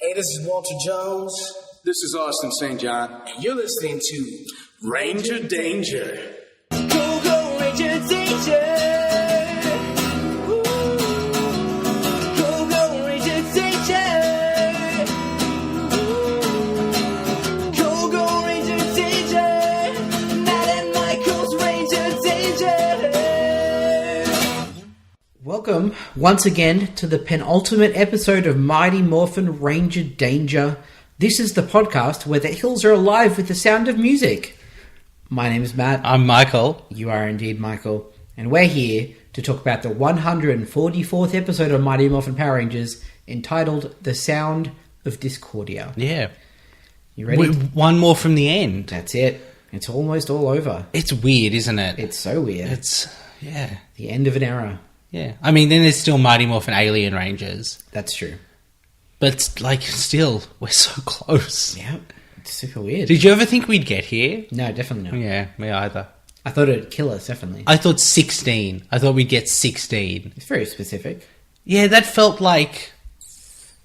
Hey, this is Walter Jones. This is Austin St. John. And you're listening to Ranger Danger. Go, go, Ranger Danger. Woo. Go, go, Ranger Danger. Woo. Go, go, Ranger Danger. Matt and Michael's Ranger Danger. Welcome once again to the penultimate episode of Mighty Morphin Ranger Danger. This is the podcast where the hills are alive with the sound of music. My name is Matt. I'm Michael. You are indeed Michael. And we're here to talk about the 144th episode of Mighty Morphin Power Rangers entitled The Sound of Discordia. Yeah. You ready? One more from the end. That's it. It's almost all over. It's weird, isn't it? It's so weird. Yeah. The end of an era. Yeah. I mean, then there's still Mighty Morphin Alien Rangers. That's true. But, still, we're so close. Yeah. It's super weird. Did you ever think we'd get here? No, definitely not. Yeah, me either. I thought it'd kill us, definitely. I thought 16. I thought we'd get 16. It's very specific. Yeah, that felt like,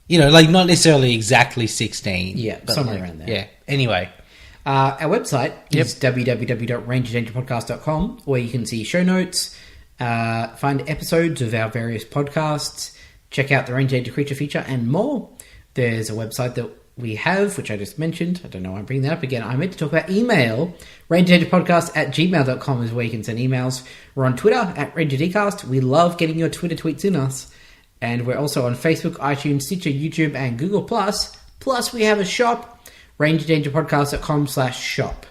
not necessarily exactly 16. Yeah, but somewhere around there. Yeah. Anyway. Our website is www.rangerdangerpodcast.com, where you can see show notes, find episodes of our various podcasts, check out the Ranger Danger Creature feature, and more. There's a website that we have, which I just mentioned. I don't know why I'm bringing that up again. I meant to talk about email. rangerdangerpodcast@gmail.com is where you can send emails. We're on Twitter @RangerDcast. We love getting your Twitter tweets in us. And we're also on Facebook, iTunes, Stitcher, YouTube, and Google+. Plus, we have a shop, rangerdangerpodcast.com/shop,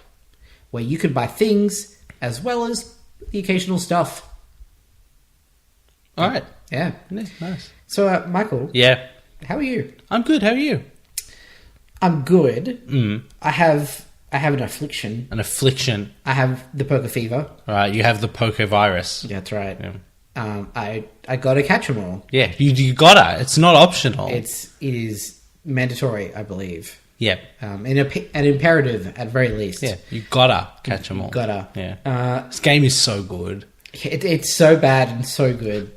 where you can buy things as well as the occasional stuff. All right. Yeah. Nice. So, Michael. Yeah. How are you? I'm good. How are you? I'm good. Mm. I have an affliction. An affliction. I have the poker fever. Right, you have the poker virus. That's right. Yeah. I gotta catch them all. Yeah, you gotta. It's not optional. It is mandatory, I believe. Yeah. An imperative at very least. Yeah, you gotta catch them all. Gotta. Yeah. This game is so good. It's so bad and so good.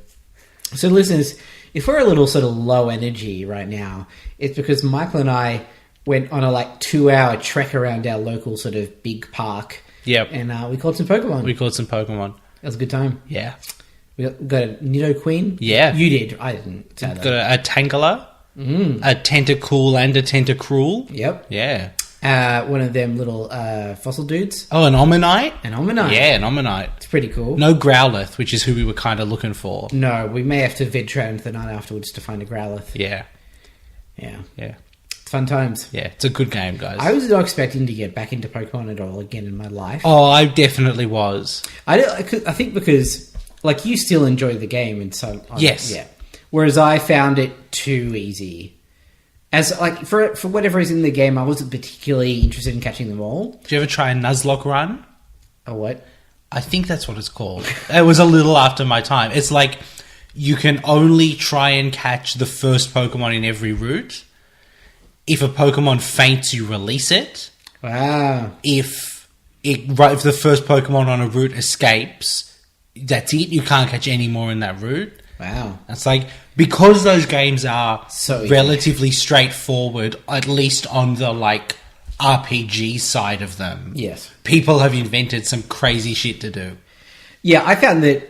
So listeners, if we're a little sort of low energy right now, it's because Michael and I went on a 2-hour trek around our local sort of big park. Yep. And we caught some Pokemon. We caught some Pokemon. It was a good time. Yeah. We got a Nidoqueen. Yeah. You did. I didn't. Got a Tangela. A Tentacool and a Tentacruel. Yep. Yeah. One of them little fossil dudes. Oh, an Omanyte? An Omanyte. Yeah, an Omanyte. It's pretty cool. No Growlithe, which is who we were kind of looking for. No, we may have to venture out into the night afterwards to find a Growlithe. Yeah. Yeah. Yeah. It's fun times. Yeah, it's a good game, guys. I was not expecting to get back into Pokemon at all again in my life. Oh, I definitely was. I think because, you still enjoy the game and so... Yes. Yeah. Whereas I found it too easy. As, for whatever reason in the game, I wasn't particularly interested in catching them all. Did you ever try a Nuzlocke run? A what? I think that's what it's called. It was a little after my time. It's you can only try and catch the first Pokemon in every route. If a Pokemon faints, you release it. Wow. If the first Pokemon on a route escapes, that's it. You can't catch any more in that route. Wow. It's because those games are so relatively straightforward, at least on the RPG side of them. Yes. People have invented some crazy shit to do. Yeah, I found that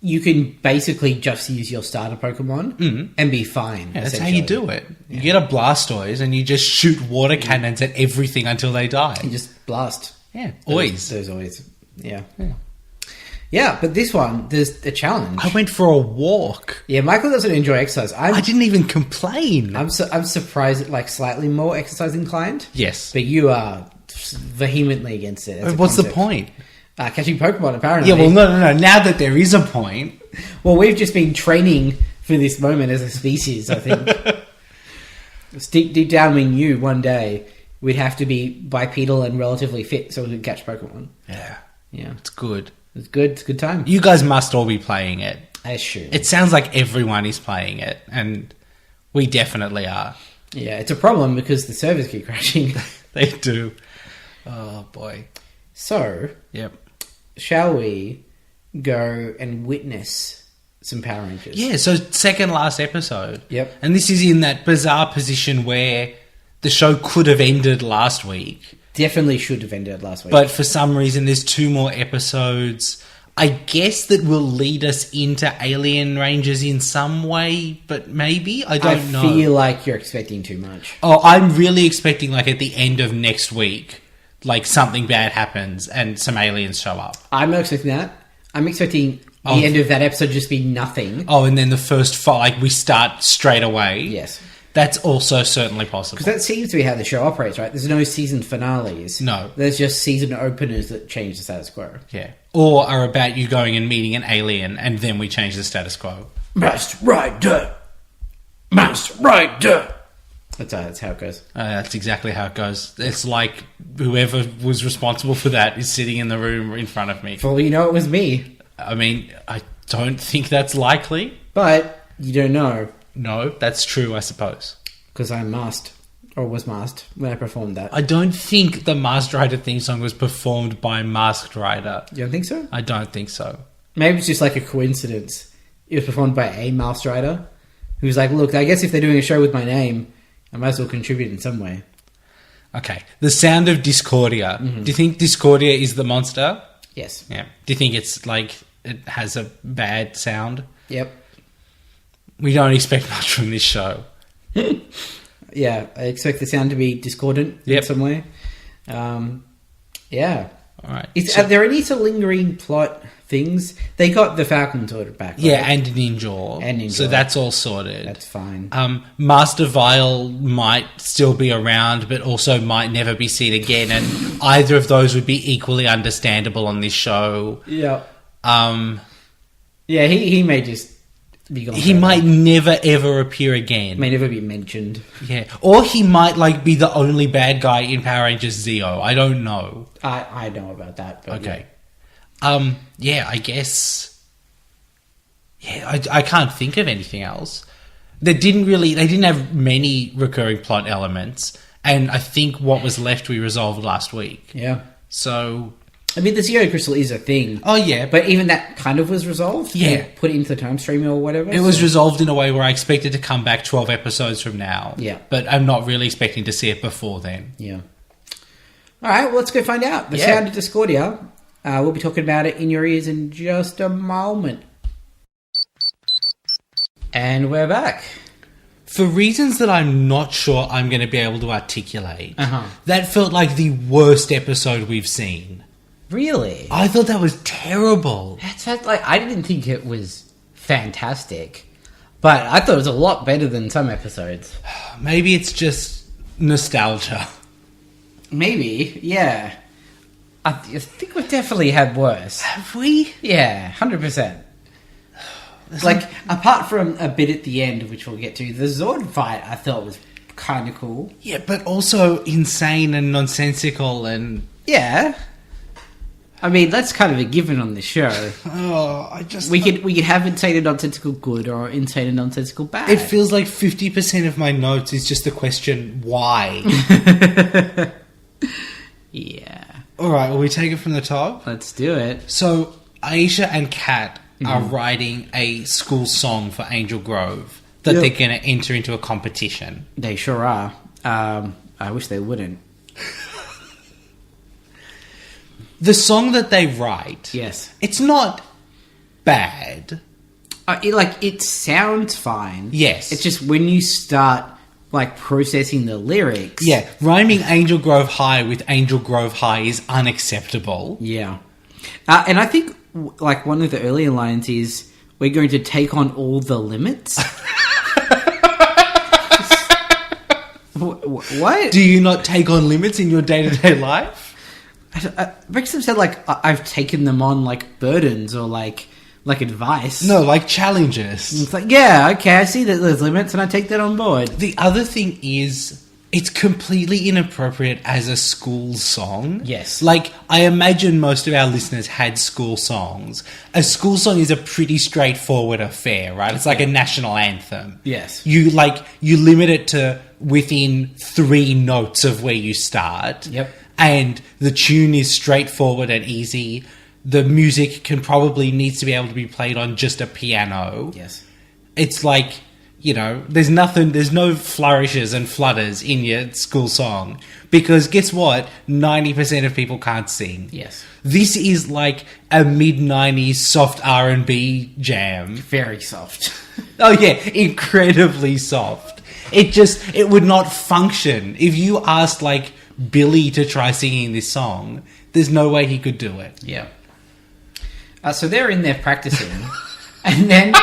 you can basically just use your starter Pokemon and be fine. Yeah, that's how you do it. You get a Blastoise and you just shoot water cannons at everything until they die. You just blast. Yeah, always. There's always. Yeah. Yeah, but this one, there's a challenge. I went for a walk. Yeah, Michael doesn't enjoy exercise. I didn't even complain. I'm surprised at slightly more exercise inclined. Yes. But you are vehemently against it. What's the point? Catching Pokemon, apparently. Yeah, well, no. Now that there is a point. Well, we've just been training for this moment as a species, I think. Deep down we knew one day we'd have to be bipedal and relatively fit so we could catch Pokemon. Yeah. Yeah. It's good. It's good. It's a good time. You guys must all be playing it. That's true. It sounds like everyone is playing it, and we definitely are. Yeah, it's a problem because the servers keep crashing. They do. Oh, boy. So, Yep. shall we go and witness some Power Rangers. Yeah, so second last episode. Yep. And this is in that bizarre position where the show could have ended last week. Definitely should have ended last week. But for some reason, there's 2 more episodes. I guess that will lead us into Alien Rangers in some way, but maybe? I don't know. I feel like you're expecting too much. Oh, I'm really expecting, like, at the end of next week, like, something bad happens and some aliens show up. I'm not expecting that. I'm expecting the end of that episode just be nothing. Oh, and then the first fight, like, we start straight away. Yes. That's also certainly possible. Because that seems to be how the show operates, right? There's no season finales. No. There's just season openers that change the status quo. Yeah. Or are about you going and meeting an alien and then we change the status quo. Master Rider! Master Rider! That's how it goes. That's exactly how it goes. It's like whoever was responsible for that is sitting in the room in front of me. For all you know, it was me. I mean, I don't think that's likely. But you don't know. No, that's true, I suppose. Because I'm masked. Or was masked when I performed that. I don't think the Masked Rider theme song was performed by Masked Rider. You don't think so? I don't think so. Maybe it's just like a coincidence. It was performed by a Masked Rider who's like, look, I guess if they're doing a show with my name, I might as well contribute in some way. Okay. The Sound of Discordia. Mm-hmm. Do you think Discordia is the monster? Yes. Yeah. Do you think it's like it has a bad sound? Yep. We don't expect much from this show. Yeah, I expect the sound to be discordant in some way. Yeah. All right. Are there any sort of lingering plot things? They got the Falcon sorted back. Right? Yeah, and Ninja. And Ninja. So that's all sorted. That's fine. Master Vile might still be around, but also might never be seen again, and either of those would be equally understandable on this show. Yeah. Yeah, he may just be gone. He might never ever appear again. May never be mentioned. Yeah, or he might like be the only bad guy in Power Rangers Zeo. I don't know. I know about that. But Okay. Yeah, I guess. Yeah, I can't think of anything else. They didn't have many recurring plot elements, and I think what was left we resolved last week. Yeah. So, I mean, the Zero Crystal is a thing. oh yeah, But even that kind of was resolved. Yeah. They put it into the time stream or whatever. it was resolved in a way where I expected to come back 12 episodes from now. Yeah. But I'm not really expecting to see it before then. Yeah. All right, well, let's go find out. The Yeah. Sound of Discordia. We'll be talking about it in your ears in just a moment. And we're back. For reasons that I'm not sure I'm going to be able to articulate, Uh-huh. that felt like the worst episode we've seen. Really? I thought that was terrible. That's like, I didn't think it was fantastic, but I thought it was a lot better than some episodes. Maybe it's just nostalgia. Maybe, yeah. I think we've definitely had worse. Have we? Yeah, 100%. Like, apart from a bit at the end, which we'll get to, the Zord fight I thought was kind of cool. Yeah, but also insane and nonsensical and... Yeah. I mean, that's kind of a given on this show. Oh, I just... We could have insane and nonsensical good or insane and nonsensical bad. It feels like 50% of my notes is just the question, why? Yeah. Alright, will we take it from the top? Let's do it. So, Aisha and Kat are writing a school song for Angel Grove that Yep. they're going to enter into a competition. They sure are. I wish they wouldn't. The song that they write, Yes. it's not bad. It sounds fine. Yes. It's just when you start, processing the lyrics. Yeah, rhyming Angel Grove High with Angel Grove High is unacceptable. Yeah. And I think, one of the earlier lines is, we're going to take on all the limits. What? Do you not take on limits in your day-to-day life? Brixton said, I've taken them on, burdens or, advice. No, like challenges. It's yeah, okay, I see that there's limits and I take that on board. The other thing is, it's completely inappropriate as a school song. Yes. I imagine most of our listeners had school songs. A school song is a pretty straightforward affair, right? It's like a national anthem. Yes. You limit it to within 3 notes of where you start. Yep. And the tune is straightforward and easy. the music needs to be able to be played on just a piano. Yes. It's like, you know, there's no flourishes and flutters in your school song. Because guess what? 90% of people can't sing. Yes. This is like a mid-90s soft R&B jam. Very soft. Oh yeah, incredibly soft. It would not function. If you asked like Billy to try singing this song, there's no way he could do it. Yeah. So they're in there practicing, and then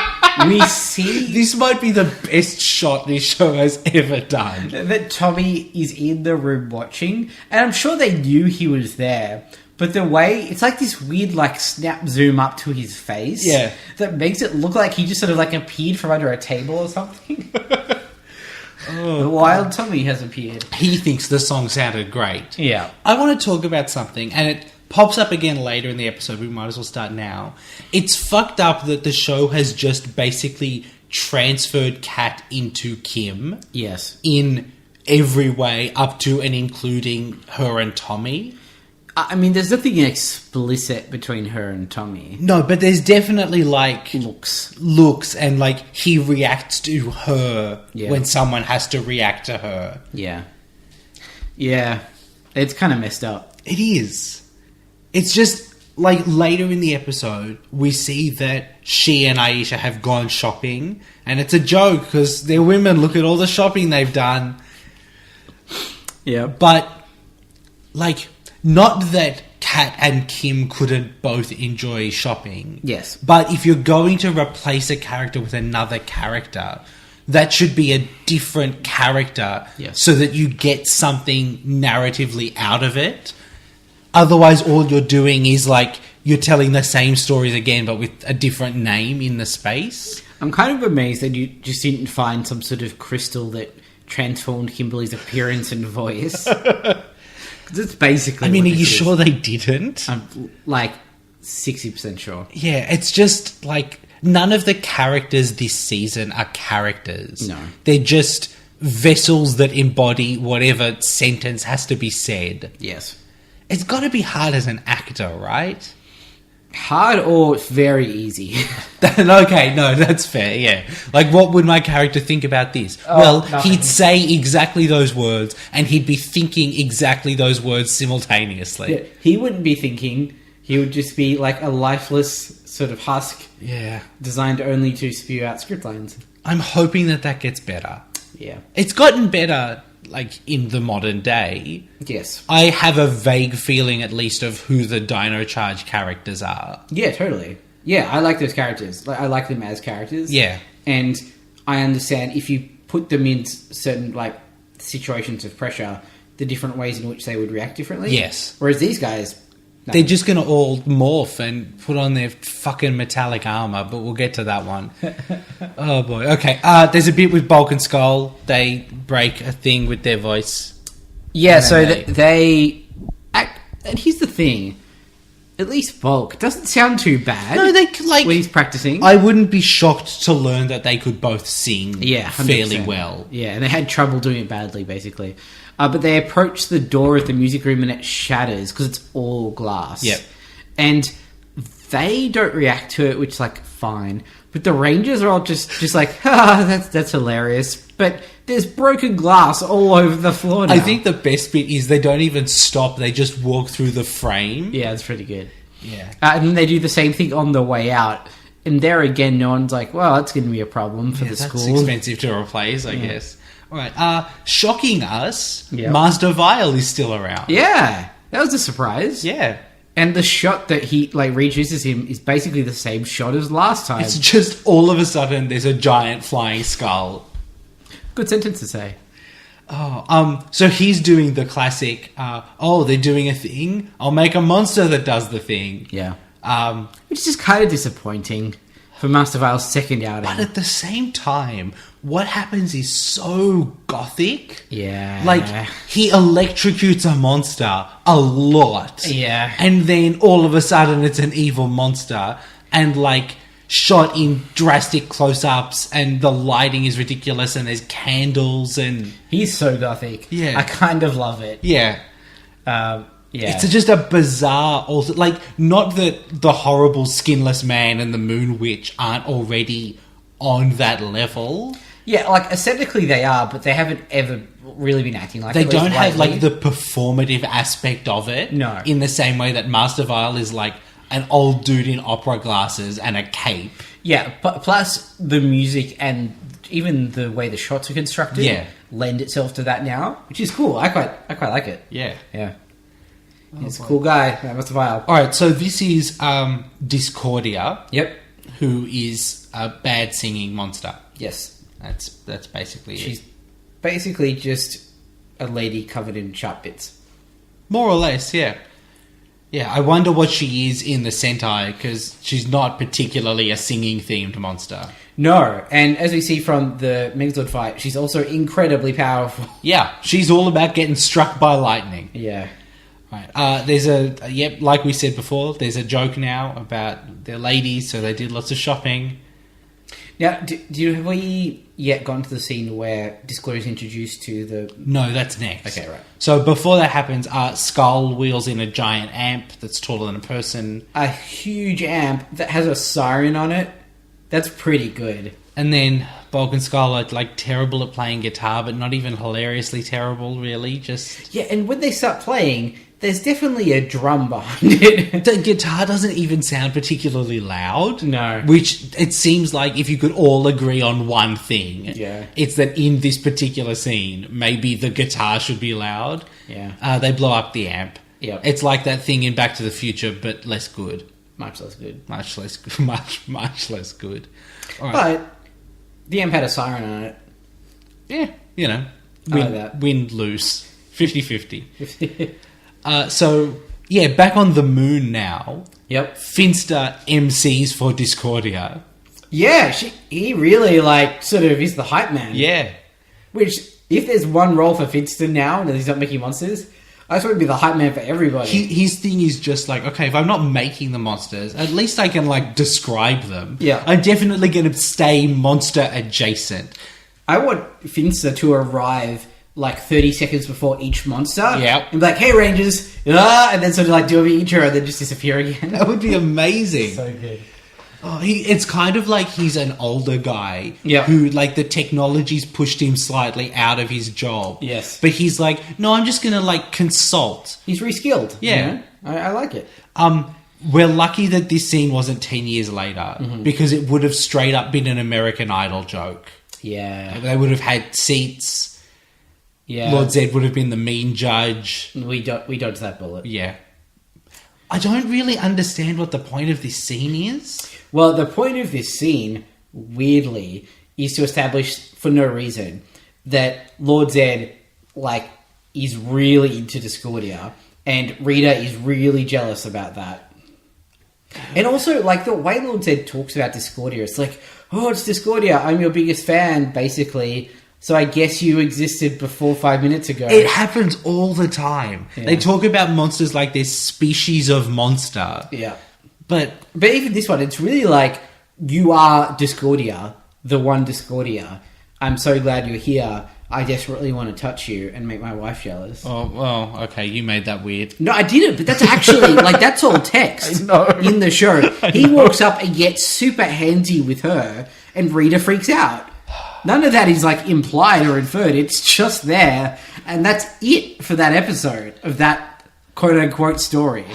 we see This might be the best shot this show has ever done. that Tommy is in the room watching, and I'm sure they knew he was there. But the way, it's like this weird, like, snap zoom up to his face. Yeah. That makes it look like he just sort of, like, appeared from under a table or something. The wild Tommy has appeared. He thinks the song sounded great. Yeah. I want to talk about something, and it pops up again later in the episode. We might as well start now. It's fucked up that the show has just basically transferred Kat into Kim Yes. in every way, up to and including her and Tommy. I mean, there's nothing explicit between her and Tommy. No, but there's definitely like Looks. and like he reacts to her Yeah. when someone has to react to her. Yeah. Yeah. It's kind of messed up. It is. It's just like later in the episode, we see that she and Aisha have gone shopping, and it's a joke because they're women. Look at all the shopping they've done. Yeah. But like, not that Kat and Kim couldn't both enjoy shopping. Yes. But if you're going to replace a character with another character, that should be a different character. Yes. So that you get something narratively out of it. Otherwise, all you're doing is like, you're telling the same stories again, but with a different name in the space. I'm kind of amazed that you just didn't find some sort of crystal that transformed Kimberly's appearance and voice. Because it's basically. I mean, what are you this is. sure they didn't? I'm like 60% sure. Yeah, it's just like none of the characters this season are characters. No. They're just vessels that embody whatever sentence has to be said. Yes. It's got to be hard as an actor, right? Hard or very easy? Okay, no, that's fair, yeah. Like, what would my character think about this? Nothing. He'd say exactly those words, and he'd be thinking exactly those words simultaneously. Yeah, he wouldn't be thinking. He would just be like a lifeless sort of husk Yeah. designed only to spew out script lines. I'm hoping that gets better. Yeah. It's gotten better, like, in the modern day. Yes. I have a vague feeling, at least, of who the Dino Charge characters are. Yeah, totally. Yeah, I like those characters. Like, I like them as characters. Yeah. And I understand if you put them in certain, like, situations of pressure, the different ways in which they would react differently. Yes. Whereas these guys... no. They're just going to all morph and put on their fucking metallic armor, but we'll get to that one. Oh, boy. Okay, there's a bit with Bulk and Skull. They break a thing with their voice. Yeah, And so then they act... And here's the thing. At least Bulk doesn't sound too bad. No, they, like... when he's practicing. I wouldn't be shocked to learn that they could both sing Yeah, 100%. fairly well. Yeah, and they had trouble doing it badly, basically. But they approach the door of the music room and it shatters because it's all glass. Yep. And they don't react to it, which is like fine. But the Rangers are all just like, that's hilarious. But there's broken glass all over the floor now. I think the best bit is they don't even stop, they just walk through the frame. Yeah, it's pretty good. Yeah. And then they do the same thing on the way out. And there again, no one's like, well, that's going to be a problem for the That's school. expensive to replace, I guess. All right. Shocking us, Yep. Master Vile is still around. Yeah, that was a surprise. Yeah. And the shot that he, like, reintroduces him is basically the same shot as last time. It's just all of a sudden there's a giant flying skull. Good sentence to say. So he's doing the classic, they're doing a thing, I'll make a monster that does the thing. Yeah. Um, Which is just kind of disappointing for Master Vile's second outing. but at the same time, what happens is so gothic. Yeah. Like, he electrocutes a monster a lot. Yeah. And then all of a sudden it's an evil monster. And, like, shot in drastic close-ups and the lighting is ridiculous and there's candles and... He's so gothic. Yeah. I kind of love it. Yeah. Yeah. It's just a bizarre... Also, like, not that the horrible skinless man and the moon witch aren't already on that level. Yeah, like, aesthetically they are, but they haven't ever really been acting like They it, at least don't have, lately. like, the performative aspect of it. No. In the same way that Master Vile is, like, an old dude in opera glasses and a cape. Yeah, plus the music and even the way the shots are constructed lend itself to that now, which is cool. I quite like it. Yeah. Yeah. He's a cool guy, Mr. Vile. Alright, so this is Dischordia, Yep. who is a bad singing monster. Yes. That's basically She's it. basically just a lady covered in sharp bits. More or less, yeah. Yeah, I wonder what she is in the Sentai, because she's not particularly a singing-themed monster. No, and as we see from the Megazord fight, she's also incredibly powerful. Yeah, she's all about getting struck by lightning. Yeah. Right. There's like we said before, there's a joke now about they're ladies, so they did lots of shopping. Now, have we yet gone to the scene where Discord is introduced to the... No, that's next. Okay, right. So before that happens, Skull wheels in a giant amp that's taller than a person. A huge amp that has a siren on it. That's pretty good. And then Bulk and Skull are, like, terrible at playing guitar, but not even hilariously terrible, really. Just... Yeah, and when they start playing, there's definitely a drum behind it. The guitar doesn't even sound particularly loud. No. Which it seems like if you could all agree on one thing, Yeah. it's that in this particular scene, maybe the guitar should be loud. Yeah. They blow up the amp. Yep. It's like that thing in Back to the Future, but less good. Much less good. Much less good. Much less good. All right. But the amp had a siren on it. Yeah, you know. I like that. Win, lose. 50-50. So, yeah, back on the moon now. Yep. Finster MCs for Dischordia. Yeah, he really, like, sort of is the hype man. Yeah. Which, if there's one role for Finster now, and he's not making monsters, I just want to be the hype man for everybody. His thing is just like, okay, if I'm not making the monsters, at least I can, like, describe them. Yeah. I'm definitely going to stay monster adjacent. I want Finster to arrive like 30 seconds before each monster. Yep. And be like, hey Rangers, and then sort of like do a intro and then just disappear again. That would be amazing. So good. Oh, it's kind of like he's an older guy Yeah. who, like, the technology's pushed him slightly out of his job. Yes. But he's like, no, I'm just going to, like, consult. He's reskilled. Yeah. You know? I like it. We're lucky that this scene wasn't 10 years later because it would have straight up been an American Idol joke. Yeah. They would have had seats. Yeah. Lord Zed would have been the mean judge. We dodged that bullet. Yeah. I don't really understand what the point of this scene is. Well, the point of this scene, weirdly, is to establish, for no reason, that Lord Zed, like, is really into Discordia, and Rita is really jealous about that. And also, like, the way Lord Zed talks about Discordia, it's like, oh, it's Discordia, I'm your biggest fan, basically, so I guess you existed before 5 minutes ago. It happens all the time. Yeah. They talk about monsters like this species of monster. Yeah. But But even this one, it's really like, you are Discordia, the one Discordia. I'm so glad you're here. I desperately want to touch you and make my wife jealous. oh, well, okay, you made that weird. No, I didn't, but that's actually, like, that's all text in the show. He walks up and gets super handsy with her, and Rita freaks out. None of that is, like, implied or inferred. It's just there, and that's it for that episode of that quote-unquote story.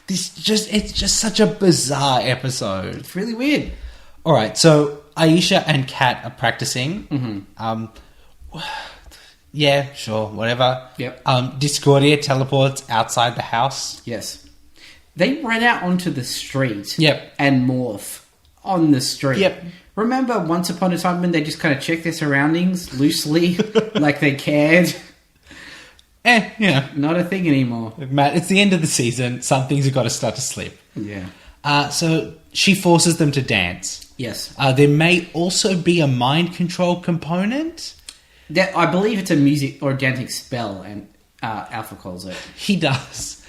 It's just such a bizarre episode. It's really weird. All right, so Aisha and Kat are practicing. Yeah, sure, whatever. Yep. Discordia teleports outside the house. Yes. They ran out onto the street. Yep. And morph on the street. Yep. Remember once upon a time when they just kind of checked their surroundings loosely, like they cared? Yeah. Not a thing anymore. Matt, it's the end of the season. Some things have got to start to slip. Yeah. So she forces them to dance. Yes. There may also be a mind control component. I believe it's a music or dancing spell, and Alpha calls it. He does.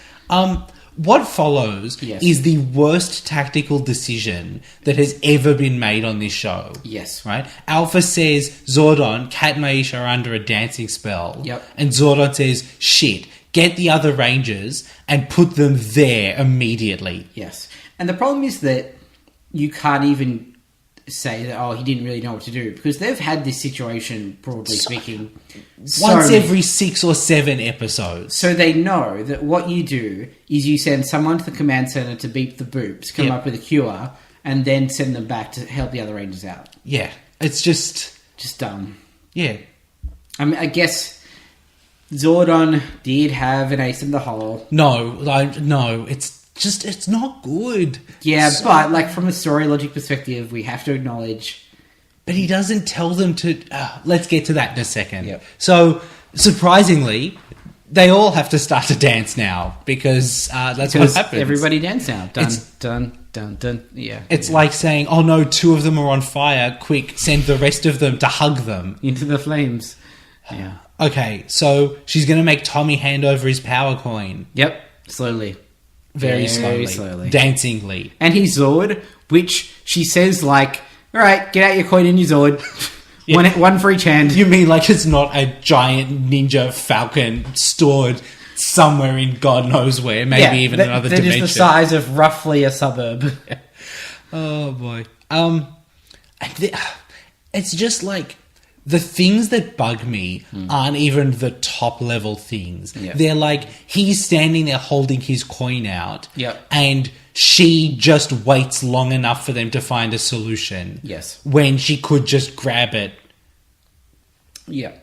What follows Yes. is the worst tactical decision that has ever been made on this show. Yes. Right? Alpha says, Zordon, Kat and Aisha are under a dancing spell. Yep. And Zordon says, shit, get the other Rangers and put them there immediately. Yes. And the problem is that you can't even say that, oh, he didn't really know what to do, because they've had this situation, broadly speaking, Once every 6 or 7 episodes. So they know that what you do is you send someone to the command center to beep the boops, come up with a cure, and then send them back to help the other Rangers out. Yeah. It's just dumb. Yeah. I mean, I guess Zordon did have an ace in the hole. No, it's not good. Yeah, but like from a story logic perspective, we have to acknowledge. But he doesn't tell them to. Let's get to that in a second. Yep. So surprisingly, they all have to start to dance now because that's what happens. Everybody dance now. Dun, It's- dun, dun, dun. Yeah. It's like saying, "Oh no, 2 of them are on fire! Quick, send the rest of them to hug them." Into the flames. Yeah. Okay, so she's going to make Tommy hand over his power coin Yep. Slowly. very Very slowly, slowly. dancingly. And his Zord, which she says like, all right, get out your coin and your Zord. Yeah. One for each hand. You mean like it's not a giant ninja falcon stored somewhere in God knows where, maybe even another they're dimension? just the size of roughly a suburb. Oh boy. It's just like the things that bug me aren't even the top level things. Yeah. They're like he's standing there holding his coin out, Yep. and she just waits long enough for them to find a solution. Yes. When she could just grab it. Yeah.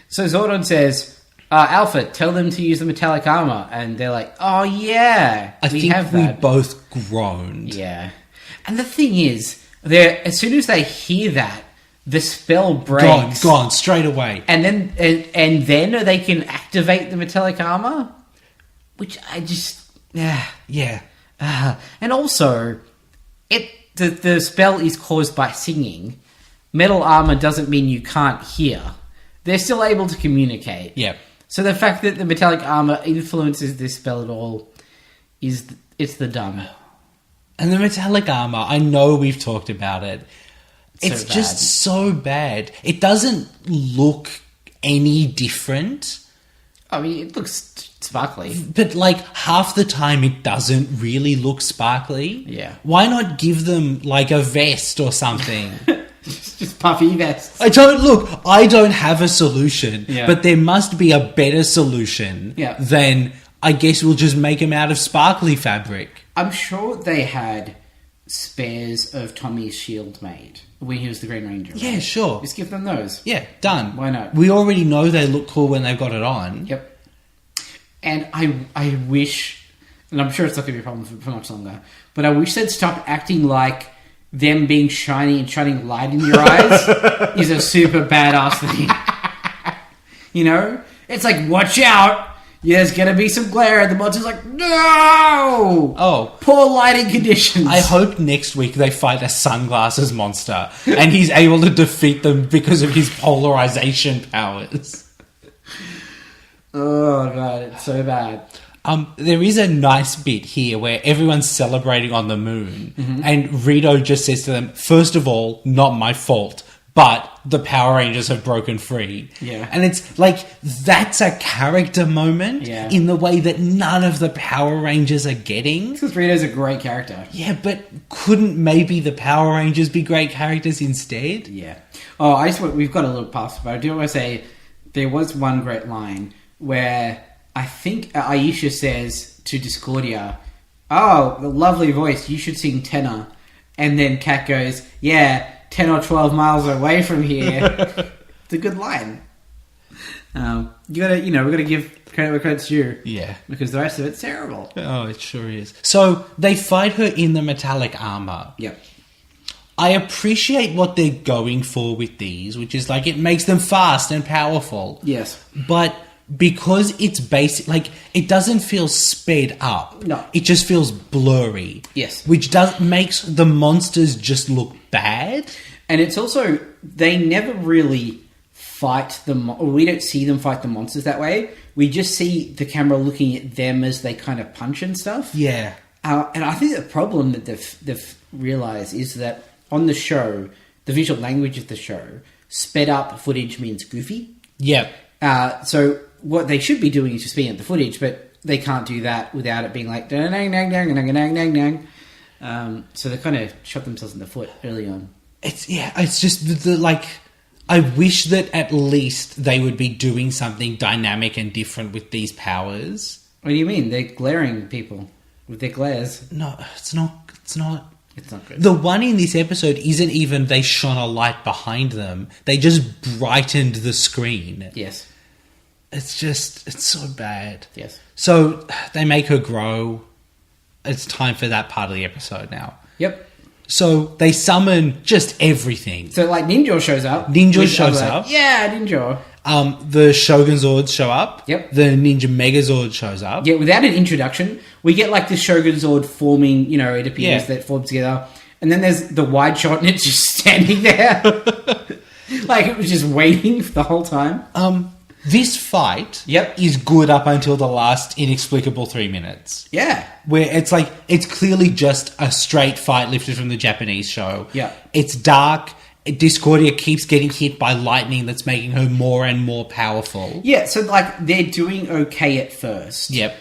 So Zordon says, Alpha, tell them to use the metallic armor. And they're like, oh yeah, I think have we that. both groaned. Yeah. And the thing is, as soon as they hear that, the spell breaks. Gone straight away. And then and then they can activate the metallic armor, which I just Yeah. and also the spell is caused by singing. Metal armor doesn't mean you can't hear. They're still able to communicate. Yeah. So the fact that the metallic armor influences this spell at all it's the dumb. And the metallic armor, I know we've talked about it. It's bad. just so bad. It doesn't look any different, I mean, it looks sparkly. but like half the time it doesn't really look sparkly. Yeah. Why not give them like a vest or something? Just puffy vests. I don't have a solution, Yeah. but there must be a better solution Yeah. than I guess we'll just make them out of sparkly fabric. I'm sure they had spares of Tommy's shield made when he was the Green Ranger. right? Yeah, sure. Just give them those. Yeah, done. Why not? We already know they look cool when they've got it on. Yep. And I wish, and I'm sure it's not going to be a problem for much longer, but I wish they'd stop acting like them being shiny and shining light in your eyes is a super badass thing. You know? It's like, watch out! There's going to be some glare, and the monster's like, no! Oh. Poor lighting conditions. I hope next week they fight a sunglasses monster and he's able to defeat them because of his polarization powers. Oh, God, it's so bad. There is a nice bit here where everyone's celebrating on the moon and Rito just says to them, first of all, not my fault, but the Power Rangers have broken free. Yeah. And it's like, that's a character moment Yeah. in the way that none of the Power Rangers are getting. Because Rito's a great character. Yeah, but couldn't maybe the Power Rangers be great characters instead? Yeah. Oh, we've got a little past, but I do want to say there was one great line where I think Aisha says to Discordia, oh, the lovely voice, you should sing tenor. And then Kat goes, yeah, 10 or 12 miles away from here. It's a good line. We've got to give credit where credit's due. Yeah. Because the rest of it's terrible. Oh, it sure is. So they fight her in the metallic armor. Yep. I appreciate what they're going for with these, which is like it makes them fast and powerful. Yes. But because it's basic, like it doesn't feel sped up. No. It just feels blurry. Yes. Which makes the monsters just look bad. And it's also, they never really fight or we don't see them fight the monsters that way. We just see the camera looking at them as they kind of punch and stuff. Yeah. And I think the problem that they've realised is that on the show, the visual language of the show, sped up footage means goofy. Yeah. So what they should be doing is just speeding up the footage, but they can't do that without it being like dang dang dang dang dang dang dang. So they kind of shot themselves in the foot early on. It's just the like. I wish that at least they would be doing something dynamic and different with these powers. What do you mean? They're glaring people with their glares. No, it's not. It's not. It's not good. The one in this episode isn't even they shone a light behind them. They just brightened the screen. Yes. It's so bad. Yes. So they make her grow. It's time for that part of the episode now. Yep. So they summon just everything. So like Ninja shows up. Ninja shows up. Yeah, Ninja. The Shogun Zords show up. Yep. The Ninja Megazord shows up. Yeah, without an introduction, we get like the Shogun Zord forming, it appears that forms together. And then there's the wide shot and it's just standing there. Like it was just waiting for the whole time. This fight is good up until the last inexplicable 3 minutes. Yeah. Where it's like, it's clearly just a straight fight lifted from the Japanese show. Yeah. It's dark. Discordia keeps getting hit by lightning that's making her more and more powerful. Yeah, so like they're doing okay at first. Yep.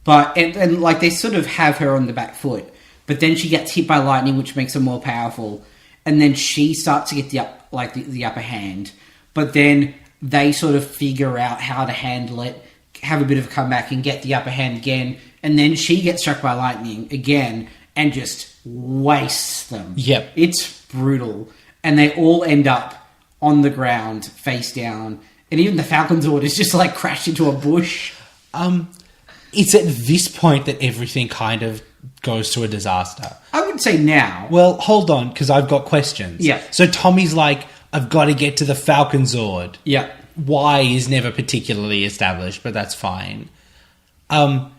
But, and like they sort of have her on the back foot. But then she gets hit by lightning, which makes her more powerful. And then she starts to get the upper hand. But then they sort of figure out how to handle it, have a bit of a comeback and get the upper hand again. And then she gets struck by lightning again and just wastes them. Yep. It's brutal. And they all end up on the ground, face down. And even the Falcon Zord is just like crashed into a bush. It's at this point that everything kind of goes to a disaster. I would say now. Well, hold on, because I've got questions. Yeah. So Tommy's like, I've got to get to the Falcon Zord. Yeah. Why is never particularly established, but that's fine.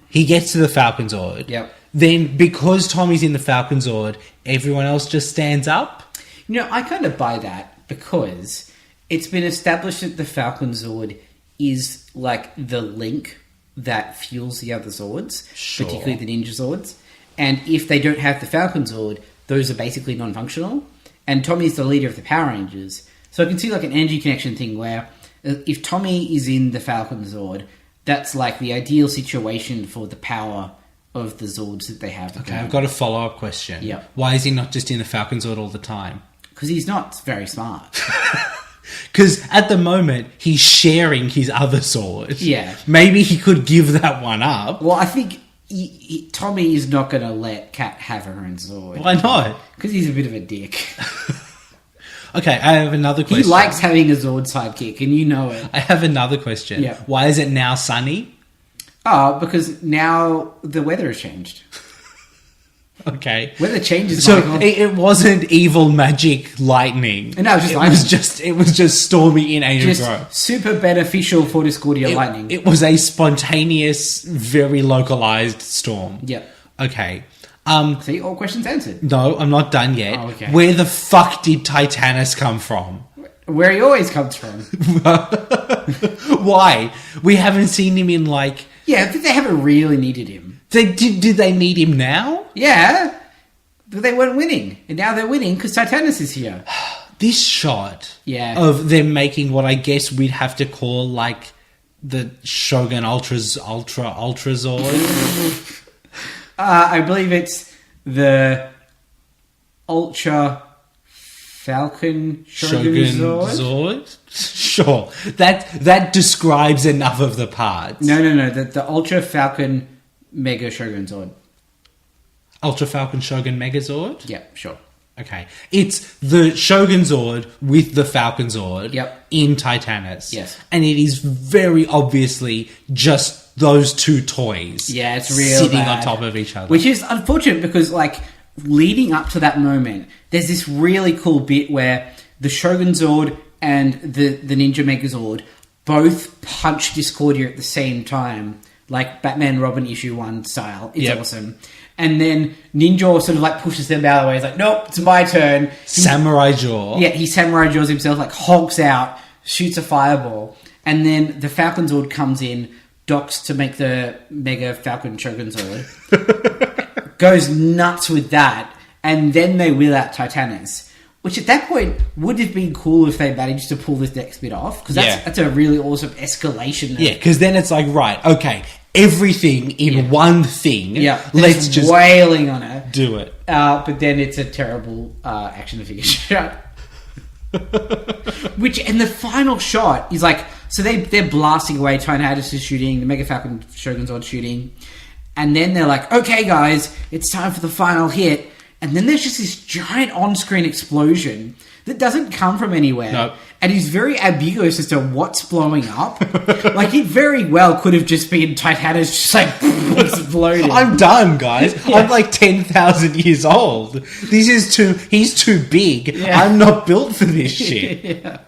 He gets to the Falcon Zord. Yep. Then, because Tommy's in the Falcon Zord, everyone else just stands up. I kind of buy that because it's been established that the Falcon Zord is like the link that fuels the other Zords, Sure. particularly the Ninja Zords. And if they don't have the Falcon Zord, those are basically non-functional. And Tommy's the leader of the Power Rangers. So I can see like an energy connection thing where if Tommy is in the Falcon Zord, that's like the ideal situation for the power of the Zords that they have. Okay, I've got a follow-up question. Yep. Why is he not just in the Falcon Zord all the time? Because he's not very smart. Because at the moment, he's sharing his other sword. Yeah. Maybe he could give that one up. Well, I think Tommy is not going to let Kat have her own Zord. Why not? Because he's a bit of a dick. Okay, I have another question. He likes having a Zord sidekick, and you know it. I have another question. Yeah. Why is it now sunny? Oh, because now the weather has changed. Okay. Weather changes. So Michael. it wasn't evil magic lightning. No, it was just lightning. It was just stormy in Angel Just Grove. super beneficial for Discordia lightning. It was a spontaneous, very localized storm. Yep. Okay. See, all questions answered. No, I'm not done yet. Oh, okay. Where the fuck did Titanus come from? Where he always comes from. Why? We haven't seen him in like... Yeah, but they haven't really needed him. Did they need him now? Yeah, but they weren't winning. And now they're winning because Titanus is here. This shot Yeah. of them making what I guess we'd have to call like the Shogun Ultra Zord. I believe it's the Ultra Falcon Shogun Zord. Sure. That describes enough of the parts. No. The Ultra Falcon Mega Shogun Zord. Ultra Falcon Shogun Megazord? Yeah, sure. Okay. It's the Shogun Zord with the Falcon Zord Yep. in Titanus. Yes. And it is very obviously just those two toys. Yeah, it's real sitting bad. on top of each other. Which is unfortunate because, like, leading up to that moment, there's this really cool bit where the Shogun Zord and the Ninja Megazord both punch Discordia at the same time, like Batman Robin issue 1 style. It's Yep. awesome. And then Ninja sort of like pushes them out of the way. He's like, nope, it's my turn. Samurai Jaw. Yeah, he samurai jaws himself, like hulks out, shoots a fireball, and then the Falcon Zord comes in, docks to make the Mega Falcon Shogun Zord, goes nuts with that, and then they wheel out Titanus. Which at that point would have been cool if they managed to pull this next bit off. Because that's a really awesome escalation. Yeah, because then it's like, right, okay, everything in one thing. Yeah, let's just wailing on her. do it. But then it's a terrible action figure shot. And the final shot is like, so they're blasting away. Titanis is shooting, the Mega Falcon Shogun Zord shooting, and then they're like, okay, guys, it's time for the final hit. And then there's just this giant on-screen explosion that doesn't come from anywhere. No. And he's very ambiguous as to what's blowing up. Like, it very well could have just been Titanis just like exploding. I'm done, guys. Yeah. I'm like 10,000 years old. He's too big. Yeah. I'm not built for this shit. Yeah.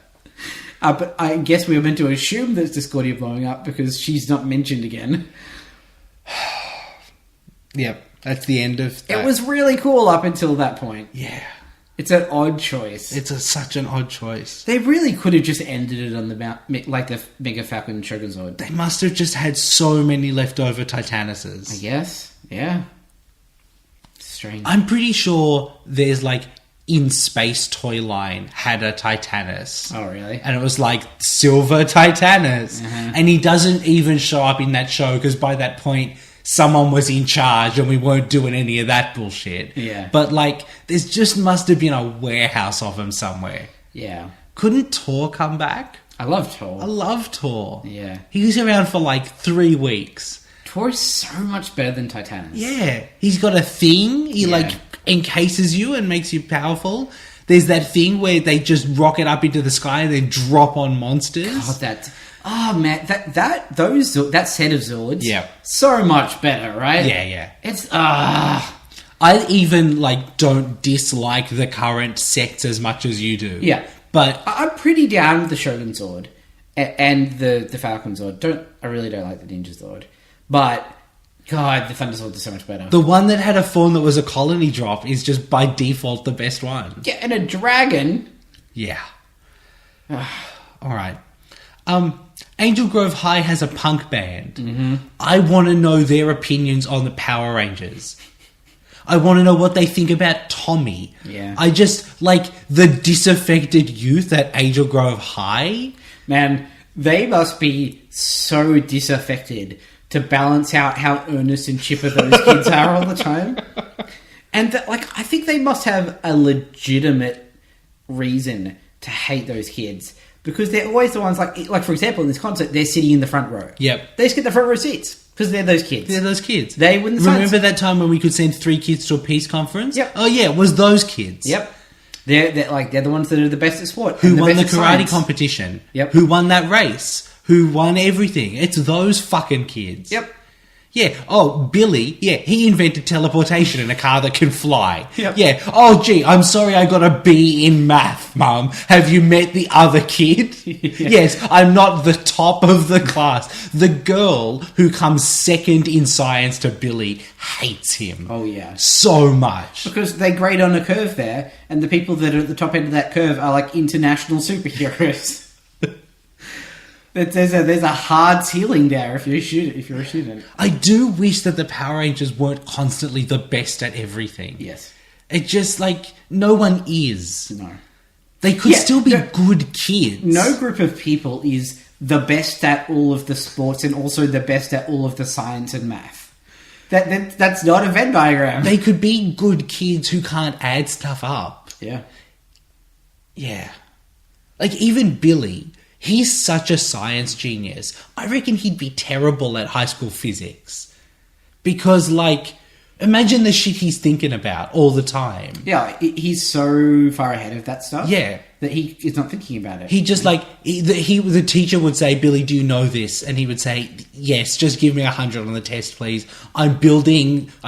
But I guess we were meant to assume that it's Dischordia blowing up because she's not mentioned again. Yep, that's the end of that. It was really cool up until that point. Yeah. It's an odd choice. It's such an odd choice. They really could have just ended it on the Mega Falcon Shogun Zord. They must have just had so many leftover Titanises. I guess. Yeah. Strange. I'm pretty sure there's like In Space Toy Line had a Titanus. Oh, really? And it was like Silver Titanus. And he doesn't even show up in that show because by that point someone was in charge and we weren't doing any of that bullshit. Yeah. But like there's just must have been a warehouse of him somewhere. Yeah. Couldn't Tor come back? I love Tor. I love Tor. Yeah. He was around for like 3 weeks. Tor is so much better than Titanus. Yeah. He's got a thing. He like encases you and makes you powerful. There's that thing where they just rocket up into the sky and then drop on monsters. God, that set of Zords. Yeah. So much better, right? Yeah. It's I even like don't dislike the current sets as much as you do. Yeah. But I'm pretty down with the Shogun Zord and the Falcon Zord. I really don't like the Ninja Zord. But God, the Thunder Zord is so much better. the one that had a form that was a colony drop is just by default the best one. Yeah, and a dragon. Yeah. All right. Angel Grove High has a punk band. Mm-hmm. I want to know their opinions on the Power Rangers. I want to know what they think about Tommy. Yeah. I just like the disaffected youth at Angel Grove High. Man, they must be so disaffected to balance out how earnest and chipper those kids are all the time. And I think they must have a legitimate reason to hate those kids. Because they're always the ones, like for example, in this concert, they're sitting in the front row. Yep. They just get the front row seats. Because they're those kids. They're those kids. They win the Remember science. that time when we could send 3 kids to a peace conference? Yep. Oh yeah, it was those kids. Yep. They're the ones that are the best at sport. Who and won the best at karate science. competition? Yep. Who won that race? Who won everything? It's those fucking kids. Yep. Yeah. Oh, Billy. Yeah, he invented teleportation in a car that can fly. Yep. Yeah. Oh, gee, I'm sorry I got a B in math, Mum. Have you met the other kid? Yes, I'm not the top of the class. The girl who comes second in science to Billy hates him. Oh, yeah. So much. Because they grade on a curve there, and the people that are at the top end of that curve are like international superheroes. There's a hard ceiling there if you're a student. I do wish that the Power Rangers weren't constantly the best at everything. Yes. It just, like, no one is. No. They could Yeah, still be no- good kids. No group of people is the best at all of the sports and also the best at all of the science and math. That's not a Venn diagram. They could be good kids who can't add stuff up. Yeah. Yeah. Like, even Billy, he's such a science genius. I reckon he'd be terrible at high school physics. Because, like, imagine the shit he's thinking about all the time. Yeah, he's so far ahead of that stuff. Yeah. That he is not thinking about it. He just, like, the teacher would say, Billy, do you know this? And he would say, yes, just give me 100 on the test, please. I'm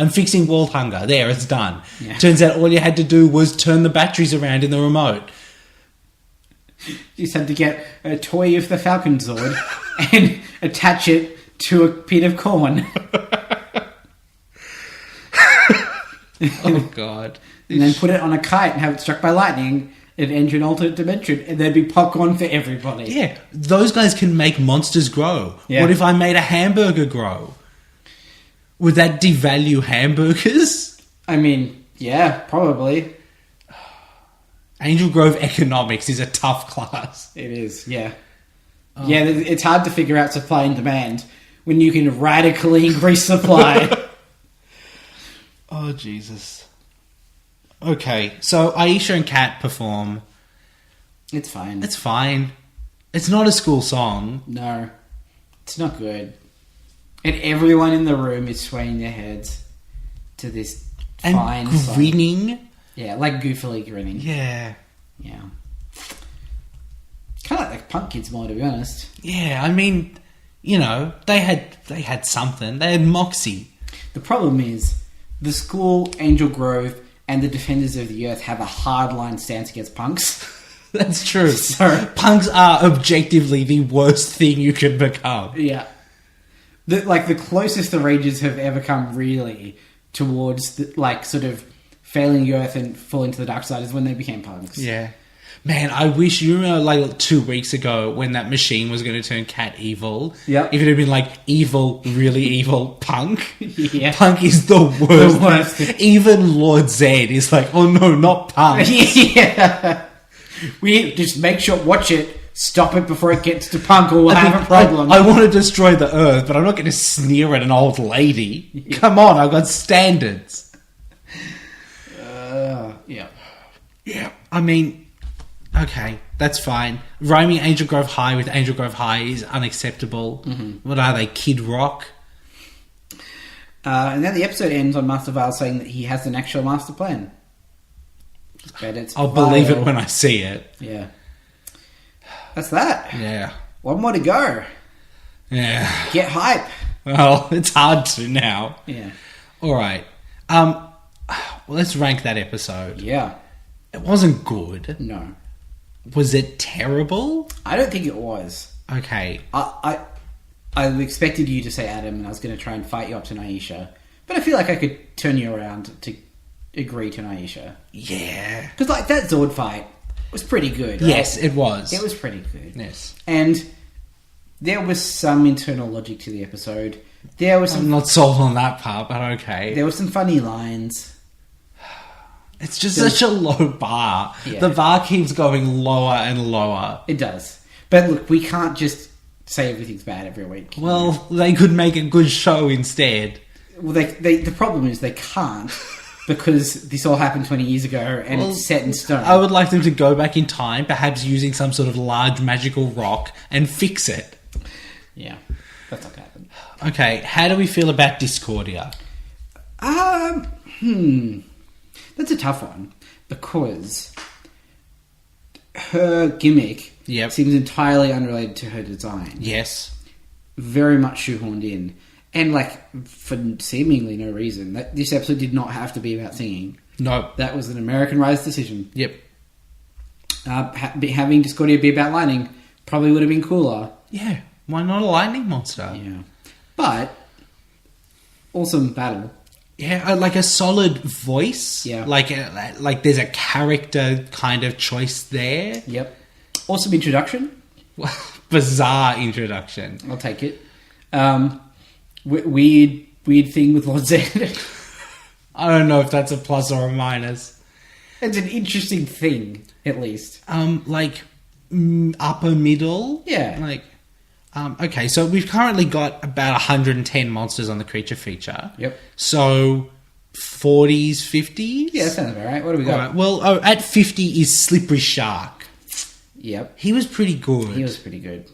fixing world hunger. There, it's done. Yeah. Turns out all you had to do was turn the batteries around in the remote. You just had to get a toy of the Falcon Zord and attach it to a pit of corn. Oh, God. And then put it on a kite and have it struck by lightning and enter an alternate dimension, and there'd be popcorn for everybody. Yeah, those guys can make monsters grow. Yeah. What if I made a hamburger grow? Would that devalue hamburgers? I mean, yeah, probably. Angel Grove economics is a tough class. It is, yeah. Yeah, it's hard to figure out supply and demand when you can radically increase supply. Oh, Jesus. Okay, so Aisha and Kat perform. It's fine. It's fine. It's not a school song. No, it's not good. And everyone in the room is swaying their heads to this And fine song. grinning. Yeah, like goofily grinning. Yeah. Yeah. Kind of like punk kids more, to be honest. Yeah, I mean, you know, they had something. They had moxie. The problem is, the school, Angel Grove, and the Defenders of the Earth have a hardline stance against punks. That's true. So- punks are objectively the worst thing you can become. Yeah. The closest the Rangers have ever come, really, towards, sort of failing the Earth and falling to the dark side is when they became punks. Yeah. Man, I wish, you remember, like, 2 weeks ago when that machine was going to turn Cat evil? Yep. If it had been, like, evil, really evil punk. Yeah. Punk is the worst. The worst. Even Lord Zed is like, oh no, not punk. Yeah. We just make sure, watch it, stop it before it gets to punk or we'll have a problem. I want to destroy the earth, but I'm not going to sneer at an old lady. Yeah. Come on, I've got standards. Yeah. Yeah. I mean, okay, that's fine. Rhyming Angel Grove High with Angel Grove High is unacceptable. Mm-hmm. What are they, Kid Rock? And then the episode ends on Master Val saying that he has an actual master plan. But it's I'll believe it vile. when I see it. Yeah. That's that. Yeah. One more to go. Yeah. Get hype. Well, it's hard to now. Yeah. All right. Well, let's rank that episode. Yeah. It wasn't good. No. Was it terrible? I don't think it was. Okay. I expected you to say Adam, and I was going to try and fight you up to Naisha. But I feel like I could turn you around to agree to Naisha. Yeah. Because, that Zord fight was pretty good, right? Yes, it was. It was pretty good. Yes. And there was some internal logic to the episode. There was I'm some not sold on that part, but okay. there were some funny lines. It's just such a low bar. Yeah. The bar keeps going lower and lower. It does. But look, we can't just say everything's bad every week. Well, they could make a good show instead. Well, the problem is they can't because this all happened 20 years ago and it's set in stone. I would like them to go back in time, perhaps using some sort of large magical rock, and fix it. Yeah, that's not going to happen. Okay, how do we feel about Discordia? That's a tough one because her gimmick Yep. seems entirely unrelated to her design. Yes. Very much shoehorned in. And, for seemingly no reason. This episode did not have to be about singing. No. That was an American-rise decision. Yep. Having Discordia be about lightning probably would have been cooler. Yeah. Why not a lightning monster? Yeah. But, awesome battle. Yeah, like a solid voice. Yeah. Like there's a character kind of choice there. Yep. Awesome introduction. Bizarre introduction. I'll take it. Weird thing with Lord Zed. I don't know if that's a plus or a minus. It's an interesting thing, at least. Upper middle. Yeah. Okay, so we've currently got about 110 monsters on the creature feature. Yep. So 40s, 50s? Yeah, that sounds about right. What do we got? Alright, well, at 50 is Slippery Shark. Yep. He was pretty good. He was pretty good.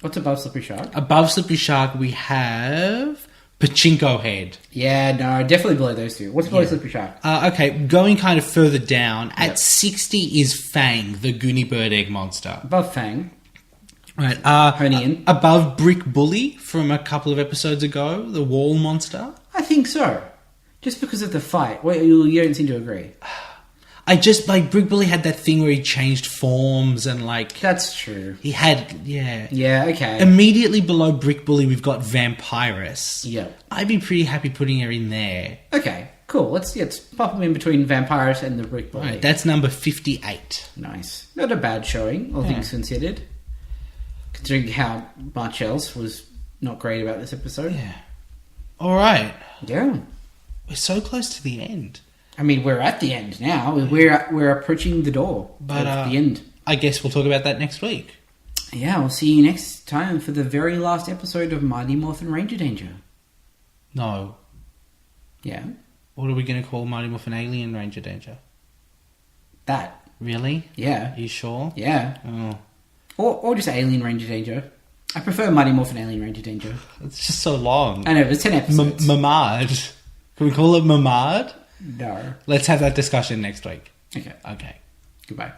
What's above Slippery Shark? Above Slippery Shark, we have Pachinko Head. Yeah, no, definitely below those two. What's below Slippery Shark? Okay, going kind of further down, at 60 is Fang, the Goonie Bird Egg monster. Above Fang. Right. Honian. Above Brick Bully from a couple of episodes ago, the wall monster. I think so. Just because of the fight. Well, you don't seem to agree. Brick Bully had that thing where he changed forms and That's true. he had, yeah. Yeah, okay. Immediately below Brick Bully, we've got Vampirus. Yep. I'd be pretty happy putting her in there. Okay, cool. Let's pop them in between Vampirus and the Brick Bully. Right, that's number 58. Nice. Not a bad showing, all things considered. Considering how much else was not great about this episode. Yeah. All right. Yeah. We're so close to the end. I mean, we're at the end now. We're approaching the door But of the end. I guess we'll talk about that next week. Yeah, we'll see you next time for the very last episode of Mighty Morphin Ranger Danger. No. Yeah, What are we going to call Mighty Morphin Alien Ranger Danger? that. Really? Yeah, Are you sure? yeah. Oh. Or just Alien Ranger Danger. I prefer Mighty Morphin Alien Ranger Danger. It's just so long. I know, it's 10 episodes. Mamad. Can we call it Mamad? No. Let's have that discussion next week. Okay, Okay. goodbye.